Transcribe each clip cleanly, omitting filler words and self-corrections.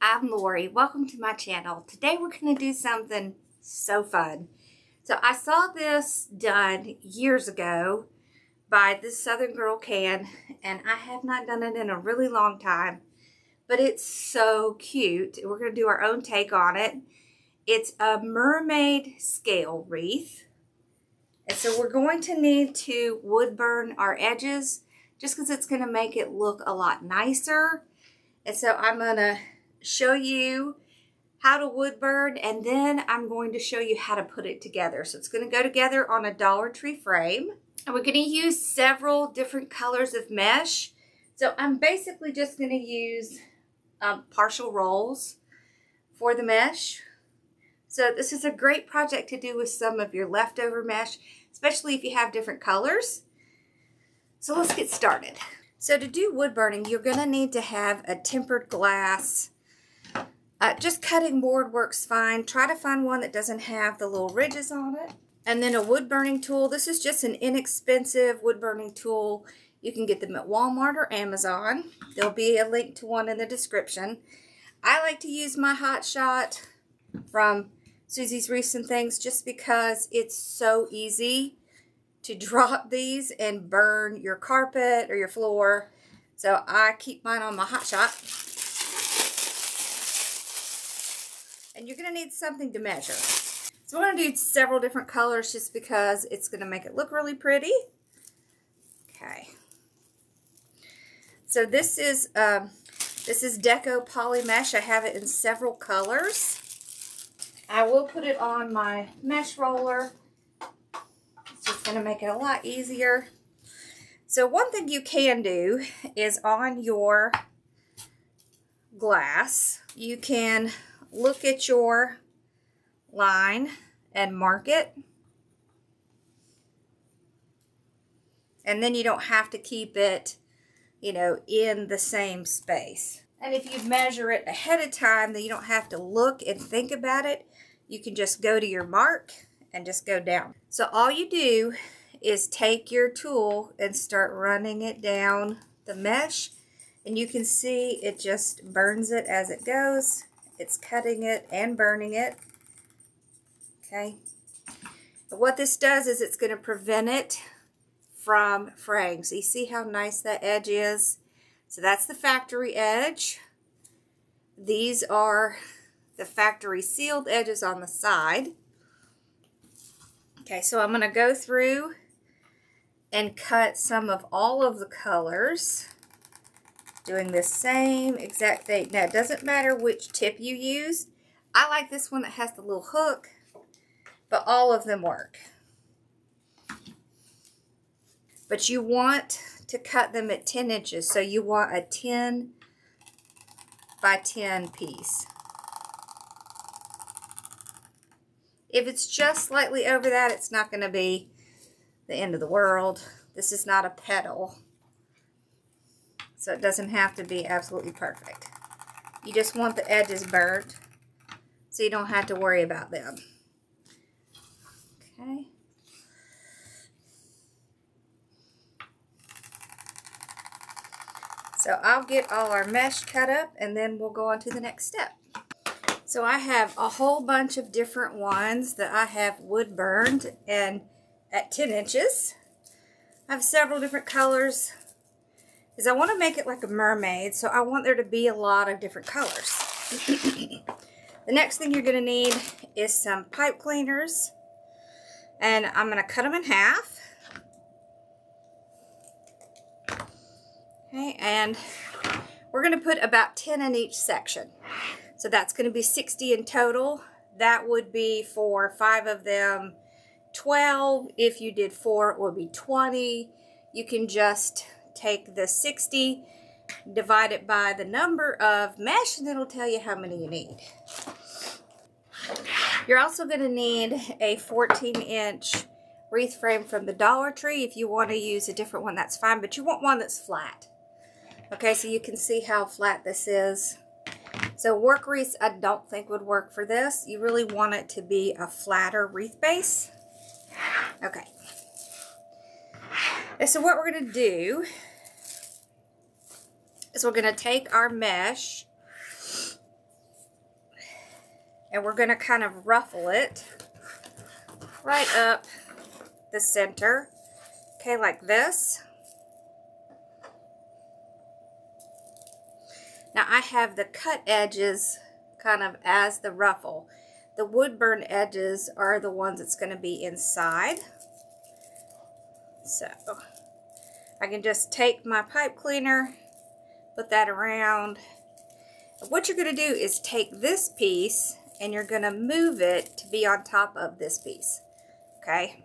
I'm Lori. Welcome to my channel. Today we're going to do something so fun. So I saw this done years ago by this Southern Girl can, and I have not done it in a really long time, but it's so cute. We're going to do our own take on it. It's a mermaid scale wreath. And so we're going to need to wood burn our edges just because it's going to make it look a lot nicer. And so I'm going to show you how to wood burn, and then I'm going to show you how to put it together. So it's going to go together on a Dollar Tree frame. And we're going to use several different colors of mesh. So I'm basically just going to use partial rolls for the mesh. So this is a great project to do with some of your leftover mesh, especially if you have different colors. So let's get started. So to do wood burning, you're going to need to have a tempered glass. Just cutting board works fine. Try to find one that doesn't have the little ridges on it. And then a wood burning tool. This is just an inexpensive wood burning tool. You can get them at Walmart or Amazon. There'll be a link to one in the description. I like to use my Hot Shot from Susie's Recent Things just because it's so easy to drop these and burn your carpet or your floor. So I keep mine on my Hot Shot. And you're going to need something to measure. So we're going to do several different colors just because it's going to make it look really pretty. Okay. So this is Deco Poly Mesh. I have it in several colors. I will put it on my mesh roller. It's just going to make it a lot easier. So one thing you can do is on your glass, you can look at your line and mark it. And then you don't have to keep it, in the same space. And if you measure it ahead of time, then you don't have to look and think about it. You can just go to your mark and just go down. So all you do is take your tool and start running it down the mesh. And you can see it just burns it as it goes. It's cutting it and burning it. Okay. But what this does is it's going to prevent it from fraying. So you see how nice that edge is? So that's the factory edge. These are the factory sealed edges on the side. Okay, so I'm going to go through and cut some of all of the colors, doing the same exact thing. Now, it doesn't matter which tip you use. I like this one that has the little hook, but all of them work. But you want to cut them at 10 inches, so you want a 10 by 10 piece. If it's just slightly over that, it's not going to be the end of the world. This is not a petal, so it doesn't have to be absolutely perfect. You just want the edges burnt so you don't have to worry about them. Okay. So I'll get all our mesh cut up and then we'll go on to the next step. So I have a whole bunch of different ones that I have wood burned and at 10 inches. I have several different colors because I want to make it like a mermaid, so I want there to be a lot of different colors. The next thing you're going to need is some pipe cleaners, and I'm going to cut them in half. Okay, and we're going to put about 10 in each section. So that's going to be 60 in total. That would be for 5 of them, 12. If you did 4, it would be 20. You can just take the 60, divide it by the number of mesh, and it'll tell you how many you need. You're also going to need a 14-inch wreath frame from the Dollar Tree. If you want to use a different one, that's fine, but you want one that's flat. Okay, so you can see how flat this is. So work wreaths I don't think would work for this. You really want it to be a flatter wreath base. Okay. And so what we're going to do is we're going to take our mesh And we're going to kind of ruffle it right up the center. Okay, like this. Now I have the cut edges kind of as the ruffle. The wood burn edges are the ones that's going to be inside. So I can just take my pipe cleaner, put that around. What you're going to do is take this piece and you're going to move it to be on top of this piece. Okay,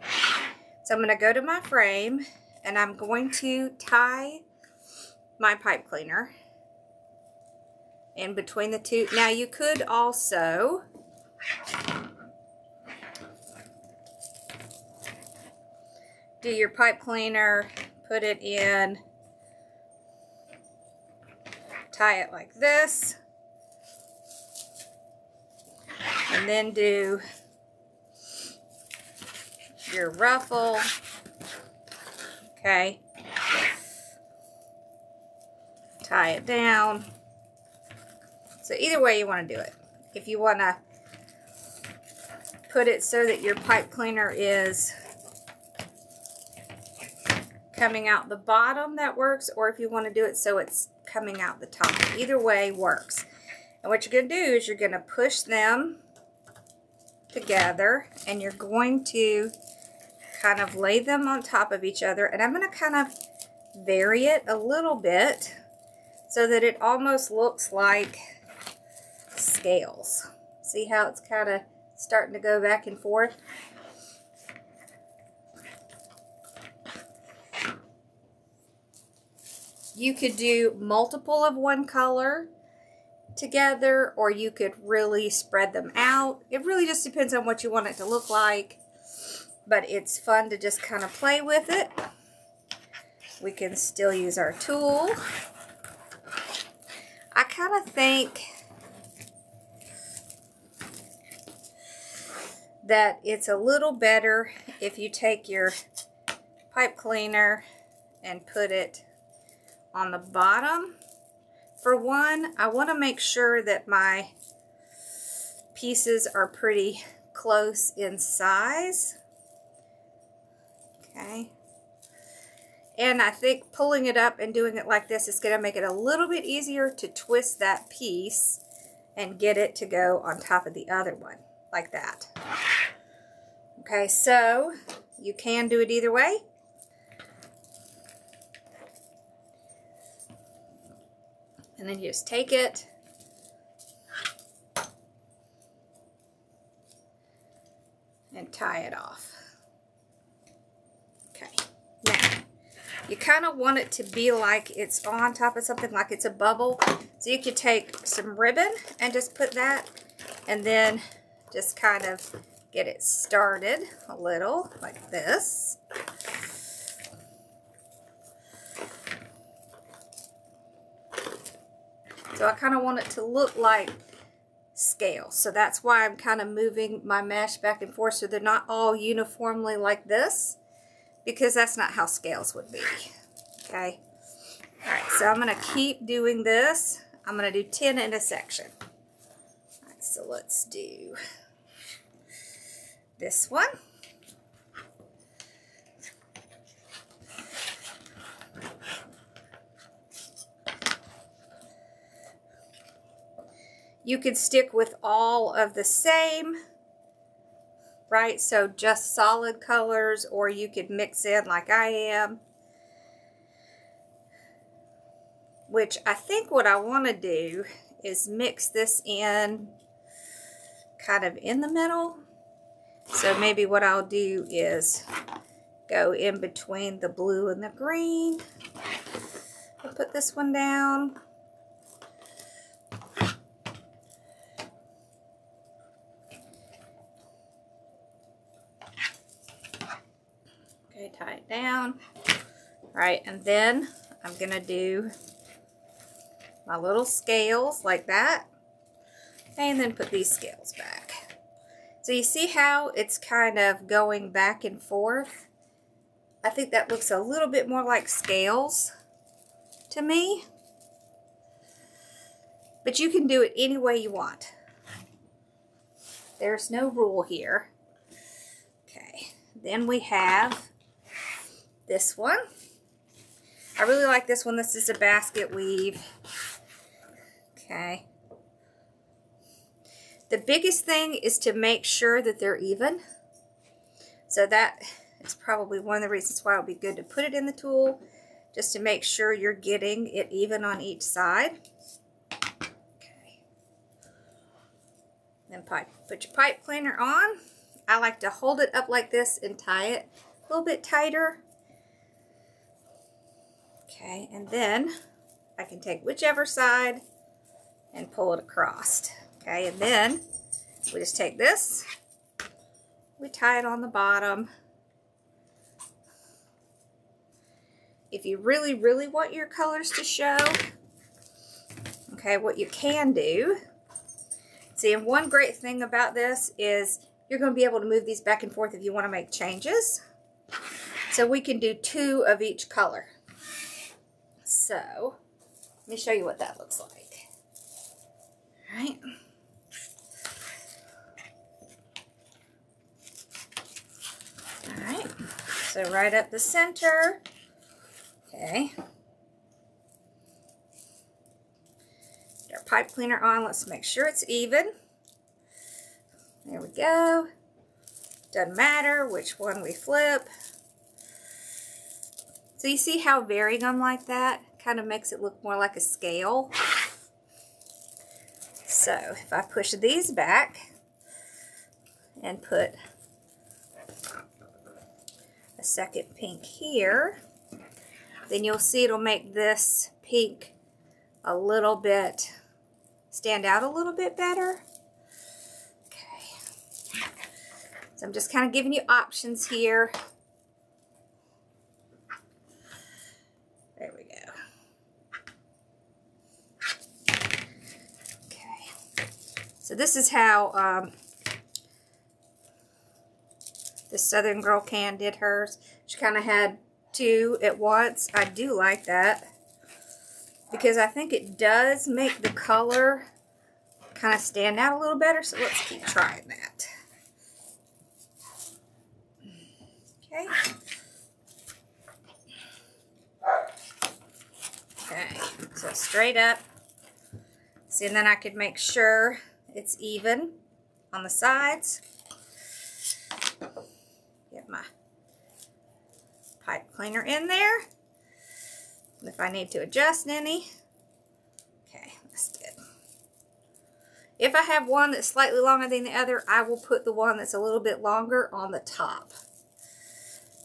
so I'm going to go to my frame and I'm going to tie my pipe cleaner in between the two. Now you could also do your pipe cleaner, put it in, tie it like this, and then do your ruffle. Okay, tie it down. So either way you want to do it. If you want to put it so that your pipe cleaner is coming out the bottom, that works. Or if you want to do it so it's coming out the top. Either way works. And what you're going to do is you're going to push them together and you're going to kind of lay them on top of each other. And I'm going to kind of vary it a little bit so that it almost looks like scales. See how it's kind of starting to go back and forth? You could do multiple of one color together, or you could really spread them out. It really just depends on what you want it to look like, but it's fun to just kind of play with it. We can still use our tool. I kind of think that it's a little better if you take your pipe cleaner and put it on the bottom. For one, I want to make sure that my pieces are pretty close in size. Okay. And I think pulling it up and doing it like this is going to make it a little bit easier to twist that piece and get it to go on top of the other one, like that. Okay, so you can do it either way. And then you just take it and tie it off. Okay, now you kind of want it to be like it's on top of something, like it's a bubble. So you could take some ribbon and just put that, and then just kind of get it started a little like this. So I kind of want it to look like scales. So that's why I'm kind of moving my mesh back and forth so they're not all uniformly like this, because that's not how scales would be. Okay. All right, so I'm going to keep doing this. I'm going to do 10 in a section. All right, so let's do this one. You could stick with all of the same, right? So just solid colors, or you could mix in like I am. Which I think what I want to do is mix this in kind of in the middle. So maybe what I'll do is go in between the blue and the green. I'll put this one down. Okay, tie it down. All right, and then I'm gonna do my little scales like that, and then put these scales back. So you see how it's kind of going back and forth? I think that looks a little bit more like scales to me. But you can do it any way you want. There's no rule here. Okay, then we have this one. I really like this one. This is a basket weave. Okay. The biggest thing is to make sure that they're even. So that is probably one of the reasons why it would be good to put it in the tool, just to make sure you're getting it even on each side. Okay. Then put your pipe cleaner on. I like to hold it up like this and tie it a little bit tighter. Okay, and then I can take whichever side and pull it across. Okay, and then we just take this, we tie it on the bottom. If you really, really want your colors to show, okay, what you can do, see, and one great thing about this is you're going to be able to move these back and forth if you want to make changes. So we can do 2 of each color. So, let me show you what that looks like. All right. All right. So right up the center. Okay. Get our pipe cleaner on. Let's make sure it's even. There we go. Doesn't matter which one we flip. So you see how varying them like that kind of makes it look more like a scale. So if I push these back and put a second pink here, then you'll see it'll make this pink a little bit, stand out a little bit better. Okay. So I'm just kind of giving you options here. There we go. Okay. So this is how the Southern Girl Can did hers. She kind of had 2 at once. I do like that because I think it does make the color kind of stand out a little better. So let's keep trying that. Okay. Okay, so straight up. See, and then I could make sure it's even on the sides. Get my pipe cleaner in there. And if I need to adjust any. Okay, that's good. If I have one that's slightly longer than the other, I will put the one that's a little bit longer on the top.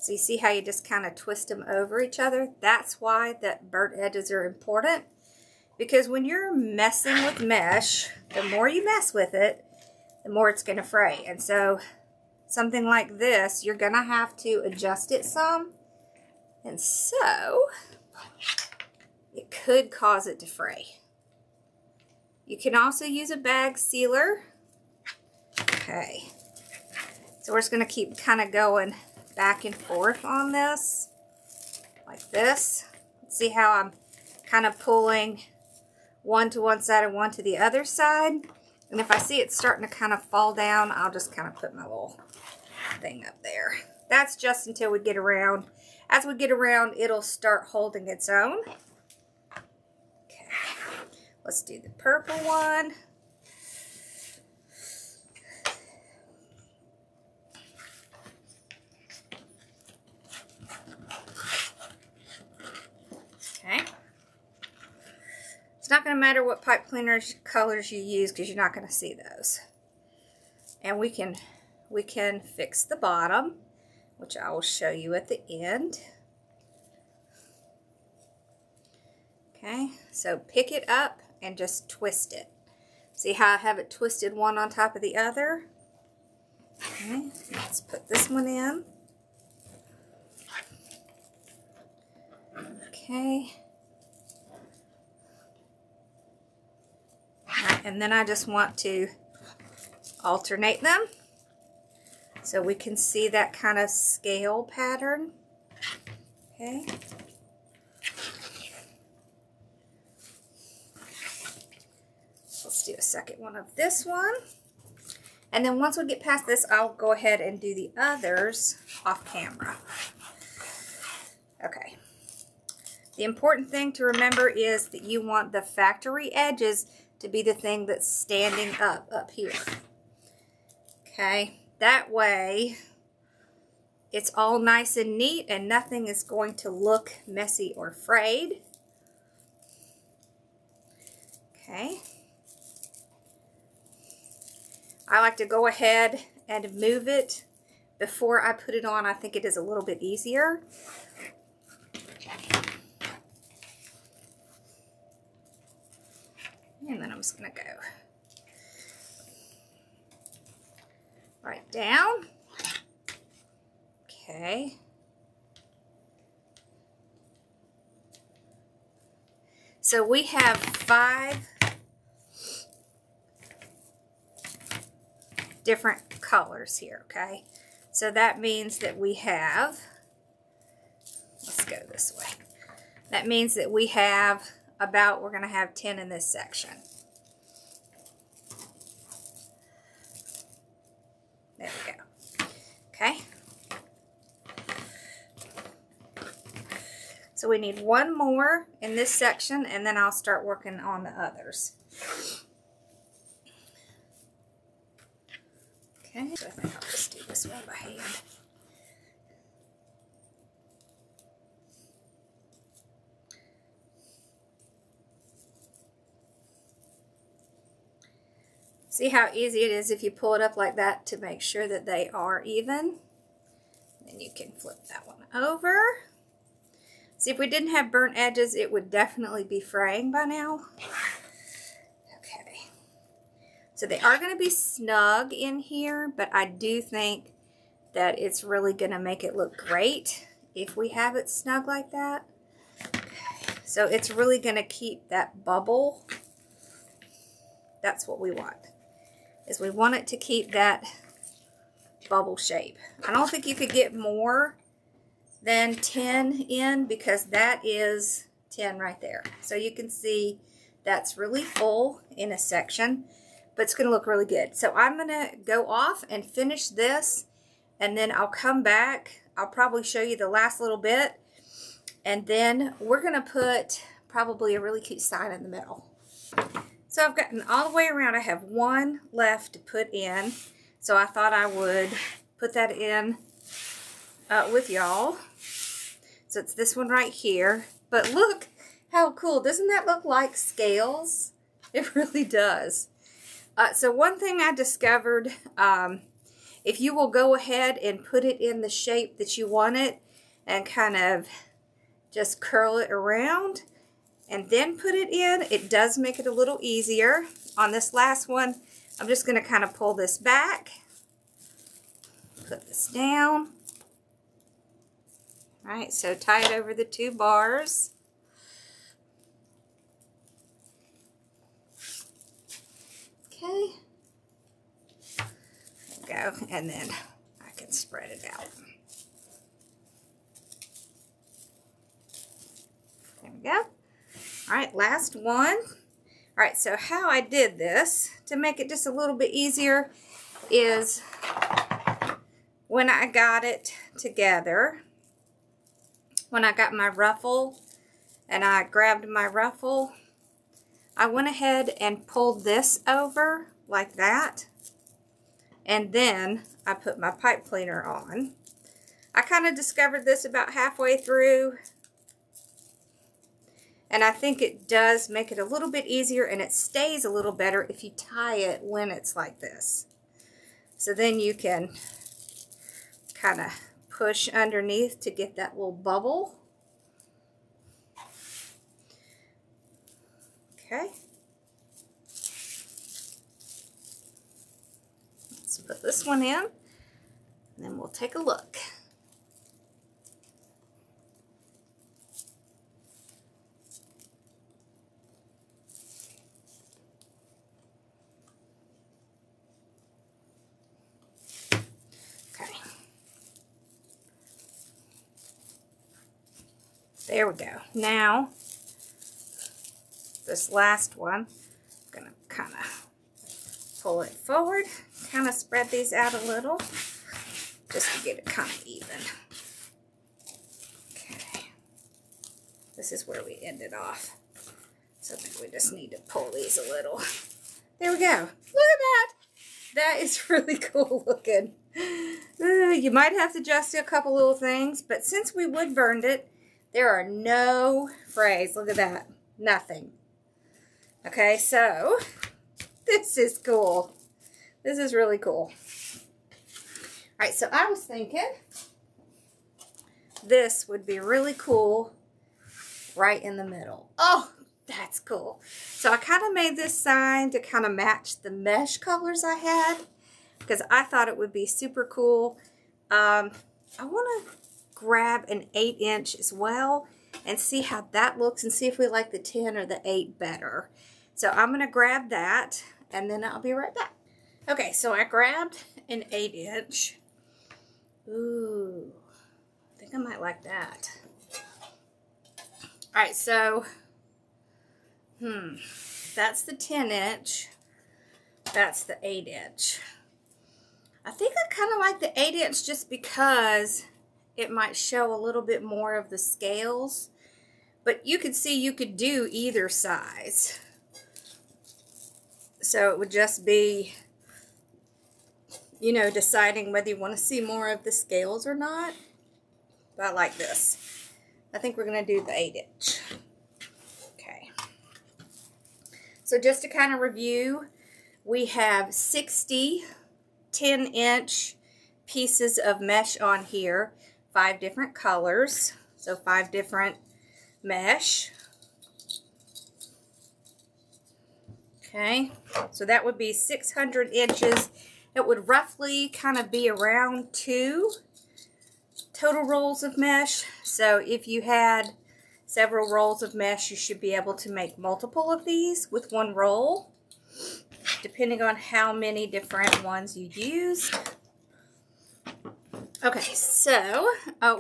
So you see how you just kind of twist them over each other? That's why that burnt edges are important. Because when you're messing with mesh, the more you mess with it, the more it's going to fray. And so something like this, you're going to have to adjust it some. And so it could cause it to fray. You can also use a bag sealer. Okay. So we're just going to keep kind of going back and forth on this, like this. See how I'm kind of pulling one to one side and one to the other side. And if I see it starting to kind of fall down, I'll just kind of put my little thing up there. That's just until we get around. As we get around, it'll start holding its own. Okay, let's do the purple one. Okay. It's not going to matter what pipe cleaner colors you use because you're not going to see those. And we can fix the bottom, which I will show you at the end. Okay, so pick it up and just twist it. See how I have it twisted one on top of the other? Okay, let's put this one in. Okay. All right, and then I just want to alternate them so we can see that kind of scale pattern. Okay. Let's do a second one of this one. And then once we get past this, I'll go ahead and do the others off camera. Okay. The important thing to remember is that you want the factory edges to be the thing that's standing up here. Okay. That way, it's all nice and neat and nothing is going to look messy or frayed. Okay. I like to go ahead and move it before I put it on. I think it is a little bit easier. And then I'm just going to go right down. Okay. So we have 5 different colors here, okay? So that means that we have, let's go this way. That means that we have about, we're going to have 10 in this section. There we go. Okay. So we need 1 more in this section, and then I'll start working on the others. Okay, so I think I'll just do this one by hand. See how easy it is if you pull it up like that to make sure that they are even. Then you can flip that one over. See, if we didn't have burnt edges, it would definitely be fraying by now. Okay. So they are going to be snug in here, but I do think that it's really going to make it look great if we have it snug like that. Okay. So it's really going to keep that bubble. That's what we want. Is we want it to keep that bubble shape. I don't think you could get more than 10 in because that is 10 right there. So you can see that's really full in a section, but it's going to look really good. So I'm going to go off and finish this, and then I'll come back. I'll probably show you the last little bit, and then we're going to put probably a really cute sign in the middle. So I've gotten all the way around. I have 1 left to put in. So I thought I would put that in with y'all. So it's this one right here. But look how cool. Doesn't that look like scales? It really does. So one thing I discovered, if you will go ahead and put it in the shape that you want it and kind of just curl it around, and then put it in, it does make it a little easier. On this last one, I'm just going to kind of pull this back, put this down. All right, so tie it over the 2 bars. Okay. There we go, and then I can spread it out. There we go. All right, last one. All right, so how I did this to make it just a little bit easier is when I got it together, when I got my ruffle and I grabbed my ruffle, I went ahead and pulled this over like that, and then I put my pipe cleaner on. I kind of discovered this about halfway through, and I think it does make it a little bit easier, and it stays a little better if you tie it when it's like this. So then you can kind of push underneath to get that little bubble. Okay. Let's put this one in, and then we'll take a look. There we go. Now, this last one, I'm going to kind of pull it forward. kind of spread these out a little just to get it kind of even. Okay. This is where we ended off. So I think we just need to pull these a little. There we go. Look at that. That is really cool looking. You might have to adjust a couple little things, but since we wood burned it, there are no frays. Look at that. Nothing. Okay, so this is cool. This is really cool. All right, so I was thinking this would be really cool right in the middle. Oh, that's cool. So I kind of made this sign to kind of match the mesh colors I had because I thought it would be super cool. I want to grab an 8-inch as well and see how that looks and see if we like the 10 or the 8 better. So I'm going to grab that and then I'll be right back. Okay, so I grabbed an 8-inch. Ooh, I think I might like that. All right, so that's the 10-inch. That's the 8-inch. I think I kind of like the 8-inch just because it might show a little bit more of the scales. But you could see you could do either size. So it would just be, you know, deciding whether you want to see more of the scales or not. But I like this. I think we're going to do the 8-inch. Okay. So just to kind of review, we have 60 10-inch pieces of mesh on here. 5 different colors. So 5 different mesh. Okay. So that would be 600 inches. It would roughly kind of be around 2 total rolls of mesh. So if you had several rolls of mesh, you should be able to make multiple of these with 1 roll, depending on how many different ones you use. Okay, so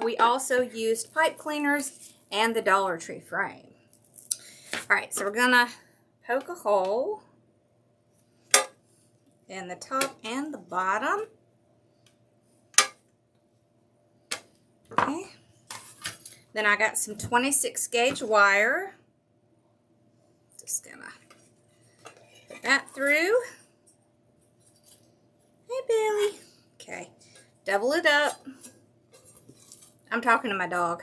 we also used pipe cleaners and the Dollar Tree frame. All right, so we're gonna poke a hole in the top and the bottom. Okay. Then I got some 26 gauge wire. Just gonna put that through. Hey, Billy. Okay. Double it up. I'm talking to my dog.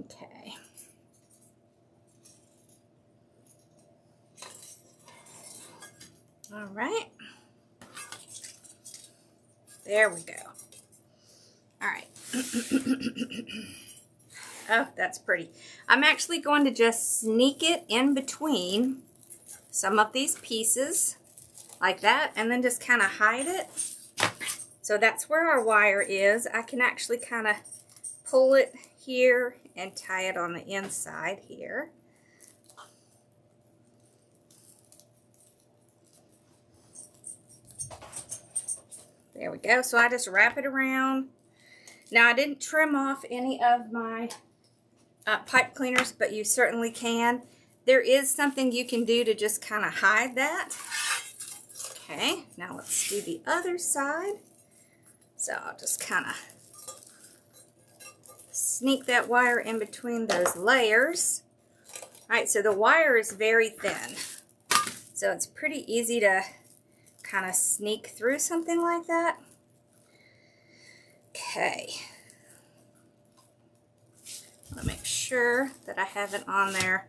Okay. All right. There we go. All right. Oh, that's pretty. I'm actually going to just sneak it in between some of these pieces like that and then just kind of hide it. So that's where our wire is. I can actually kind of pull it here and tie it on the inside here. There we go. So I just wrap it around. Now I didn't trim off any of my pipe cleaners, but you certainly can. There is something you can do to just kind of hide that. Okay, now let's do the other side. So I'll just kind of sneak that wire in between those layers. All right, so the wire is very thin. So it's pretty easy to kind of sneak through something like that. Okay. I want to make sure that I have it on there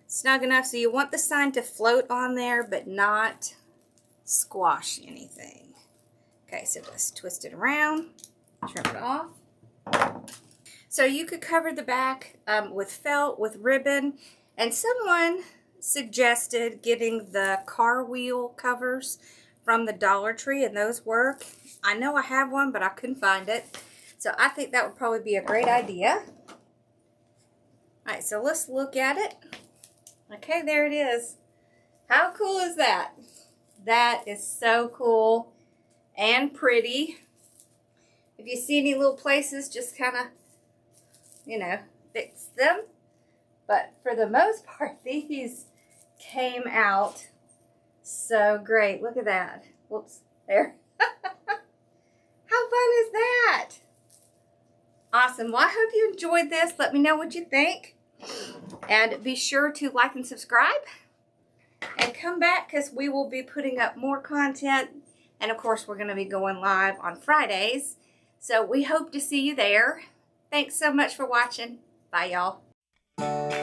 snug enough. So you want the sign to float on there, but not squash anything. Okay, so just twist it around, trim it off. So you could cover the back with felt, with ribbon, and someone suggested getting the car wheel covers from the Dollar Tree, and those work. I know I have one, but I couldn't find it. So I think that would probably be a great idea. All right, so let's look at it. Okay, there it is. How cool is that? That is so cool and pretty. If you see any little places, just kind of, you know, fix them. But for the most part, these came out So great. Look at that. Whoops. There. How fun is that? Awesome. Well, I hope you enjoyed this. Let me know what you think. And be sure to like and subscribe. And come back because we will be putting up more content. And of course, we're going to be going live on Fridays. So we hope to see you there. Thanks so much for watching. Bye, y'all.